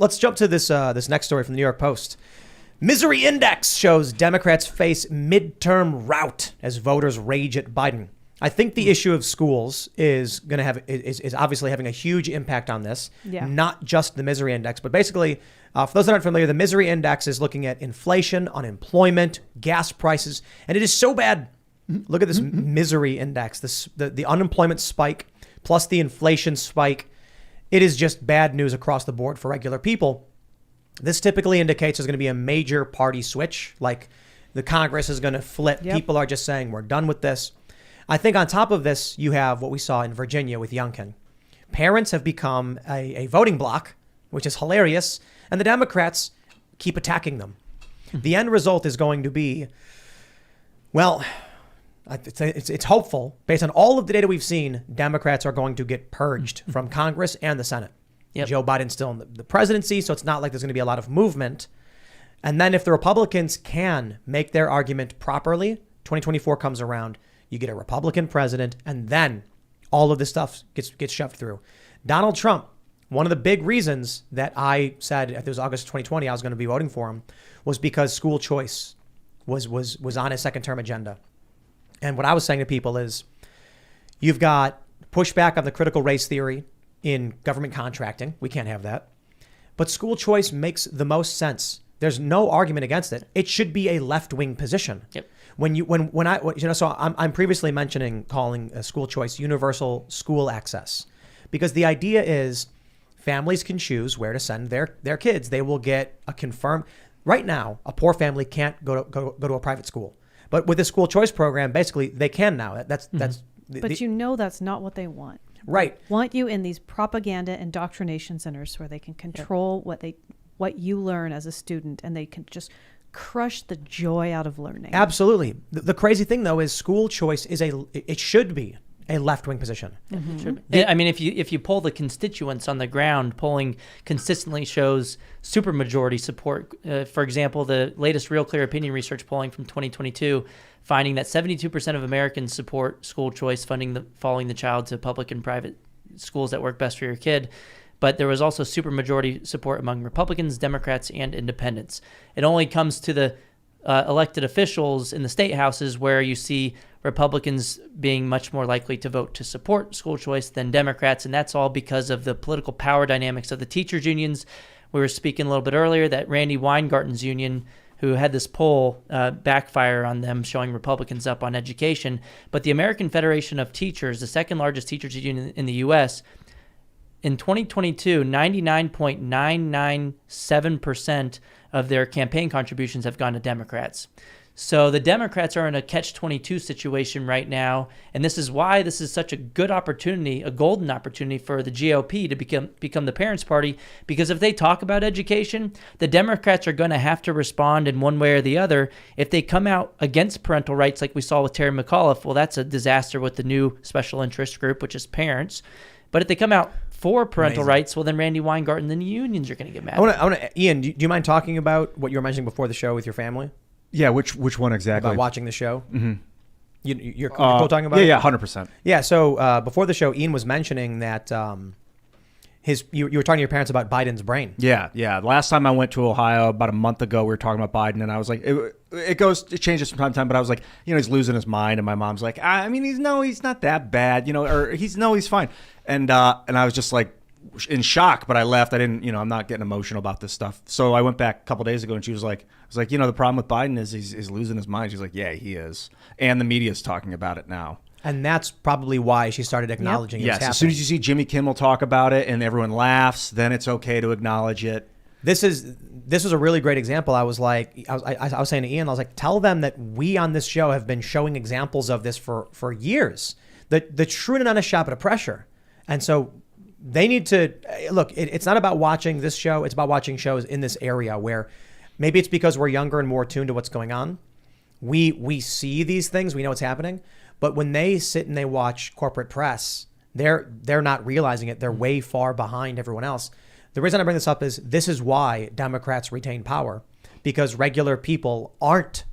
Let's jump to this next story from the New York Post. Misery index shows Democrats face midterm rout as voters rage at Biden. I think the issue of schools is obviously having a huge impact on this. Yeah. Not just the misery index, but basically, for those that aren't familiar, the misery index is looking at inflation, unemployment, gas prices, and it is so bad. Look at this misery index, the unemployment spike plus the inflation spike. It is just bad news across the board for regular people. This typically indicates there's going to be a major party switch, like the Congress is going to flip. Yep. People are just saying, we're done with this. I think on top of this, you have what we saw in Virginia with Youngkin. Parents have become a voting bloc, which is hilarious, and the Democrats keep attacking them. The end result is going to be, well, it's hopeful. Based on all of the data we've seen, Democrats are going to get purged from Congress and the Senate. Yep. Joe Biden's still in the presidency, so it's not like there's going to be a lot of movement. And then if the Republicans can make their argument properly, 2024 comes around, you get a Republican president, and then all of this stuff gets shoved through. Donald Trump, one of the big reasons that I said if it was August 2020 I was going to be voting for him was because school choice was on his second term agenda. And what I was saying to people is you've got pushback on the critical race theory in government contracting. We can't have that. But school choice makes the most sense. There's no argument against it. It should be a left-wing position. Yep. So I'm previously mentioning calling a school choice universal school access, because the idea is families can choose where to send their kids. They will get a confirmed. Right now, a poor family can't go to a private school, but with the school choice program, basically they can now. That's. But that's not what they want. Right. They want you in these propaganda indoctrination centers where they can control what you learn as a student, and they can just crush the joy out of learning. Absolutely. The crazy thing, though, is school choice it should be a left-wing position. Mm-hmm. I mean, if you poll the constituents on the ground, polling consistently shows supermajority support. For example, the latest Real Clear Opinion research polling from 2022 finding that 72% of Americans support school choice funding following the child to public and private schools that work best for your kid. But there was also supermajority support among Republicans, Democrats, and independents. It only comes to the elected officials in the state houses where you see Republicans being much more likely to vote to support school choice than Democrats, and that's all because of the political power dynamics of the teachers' unions. We were speaking a little bit earlier that Randy Weingarten's union, who had this poll backfire on them, showing Republicans up on education. But the American Federation of Teachers, the second largest teachers union in the U.S., in 2022, 99.997% of their campaign contributions have gone to Democrats. So the Democrats are in a catch-22 situation right now, and this is why this is such a good opportunity, a golden opportunity for the GOP to become the parents' party, because if they talk about education, the Democrats are going to have to respond in one way or the other. If they come out against parental rights like we saw with Terry McAuliffe, well, that's a disaster with the new special interest group, which is parents. But if they come out for parental rights, well, then Randy Weingarten and the unions are going to get mad. I want to, Ian, do you mind talking about what you were mentioning before the show with your family? Yeah, which one exactly? About watching the show? Mm-hmm. You're cool talking about it? Yeah, 100%. Yeah, so before the show, Ian was mentioning that you were talking to your parents about Biden's brain. Yeah. Last time I went to Ohio, about a month ago, we were talking about Biden, and I was like, it changes from time to time, but I was like, he's losing his mind, and my mom's like, I mean, he's not that bad, or he's fine. And I was just like in shock, but I left. I didn't, I'm not getting emotional about this stuff. So I went back a couple days ago, and she was like, the problem with Biden is he's losing his mind. She's like, yeah, he is. And the media's talking about it now. And that's probably why she started acknowledging it. Yes, as soon as you see Jimmy Kimmel talk about it and everyone laughs, then it's okay to acknowledge it. This was a really great example. I was like, I was saying to Ian, I was like, tell them that we on this show have been showing examples of this for years. The true and honest shot of pressure. And so they need to look. It's not about watching this show. It's about watching shows in this area where maybe it's because we're younger and more attuned to what's going on. We see these things. We know what's happening. But when they sit and they watch corporate press, they're not realizing it. They're way far behind everyone else. The reason I bring this up is this is why Democrats retain power, because regular people aren't